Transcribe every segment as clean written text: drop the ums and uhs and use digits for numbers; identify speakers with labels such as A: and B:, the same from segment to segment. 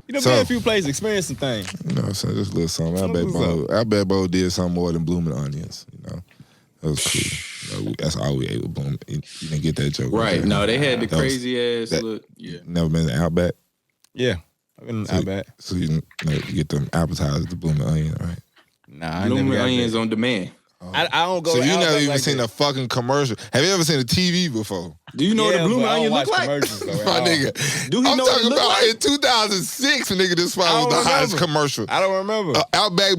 A: You know, been a few places, experience some things.
B: You know what I'm saying? Just a little something. I bet Bo did something more than Bloomin' Onions, you know? That was cool. You know, that's all we ate with Bloomin'. You didn't get that joke.
C: Right. No, they had the crazy ass look. Yeah.
B: Never been to Outback?
A: Yeah. I've been to Outback.
B: So you get them appetizers, the Bloomin' Onion, right?
A: Nah,
C: Bloomin' Onions on demand.
A: I don't go.
B: So
A: to
B: you never even
A: like
B: seen a fucking commercial? Have you ever seen a TV before?
C: Do you know what the Bloomin' Onion look like?
B: My nigga.
C: Do he know what it look like?
B: In 2006, nigga, this was the hottest commercial.
A: I don't remember.
B: Outback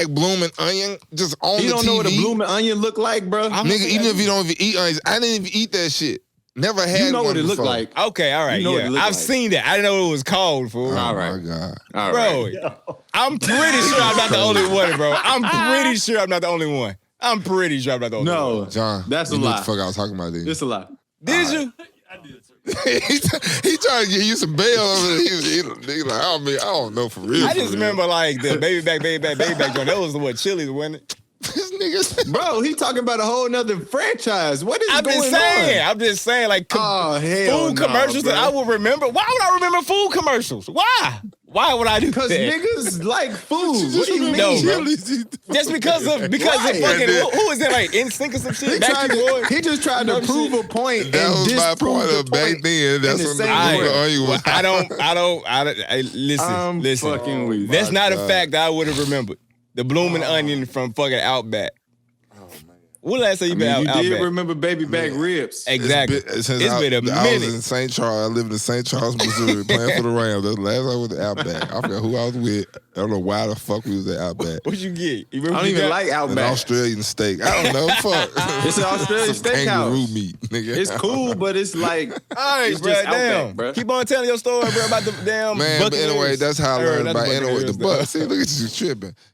B: Bloomin' Onion, just on the TV.
C: You don't know what a Bloomin' Onion look like, bro?
B: Nigga, even if you don't even eat onions, I didn't even eat that shit. Never had.
C: You know
B: one
C: what it
B: before.
C: look like?
A: Okay, all right, yeah. I've seen that. I didn't know what it was called, fool.
B: Oh
C: All right.
B: my god,
C: all
A: right, bro. I'm pretty sure I'm not the only one, bro. I'm pretty sure I'm not the only one. I'm pretty sure I'm not the only one.
C: No,
B: John,
C: that's a
B: you knew
C: lie.
B: what the fuck I was talking about, didn't you?
C: It's a lie.
A: Did you?
D: I did too.
B: he trying to get you some bail over there. He like, I don't know for real.
A: I just remember like the baby back joint. That was what Chili's, wasn't it?
B: This nigga,
C: Bro, he talking about a whole nother franchise. What is going on?
A: I'm just saying, like food commercials
C: bro.
A: that I would remember. Why would I remember food commercials? Why? Why would I do that?
C: Because niggas like food. What do you mean?
A: No, bro. Just because of fucking who is it, like NSYNC or some shit?
C: He just tried to prove a point.
B: that was my point
C: the
B: of back then. That's when
A: Listen.
C: Fucking weak.
A: That's not a fact that I would have remembered. The Bloomin' Onion from fucking Outback. When last time you been
C: You
A: Outback?
C: did remember baby back ribs.
A: Exactly. It's been a minute.
B: I was in St. Charles. I lived in St. Charles, Missouri, playing for the Rams. That's the last time I went to Outback. I forgot who I was with. I don't know why the fuck we was at Outback.
A: What'd you get? You
C: I don't even like
B: An
C: Outback.
B: Australian steak. I don't know. Fuck.
C: It's an Australian
B: Some kangaroo
C: steakhouse.
B: meat, nigga.
C: It's cool, but it's like
A: All right,
C: it's
A: bro.
C: just
A: Damn.
C: Outback, bro.
A: Keep on telling your story, bro, about the damn
B: Man, but
A: Buccaneers.
B: anyway, that's how I learned about
A: Buccaneers,
B: anyway. The
A: though.
B: Bucks. See, look at you tripping.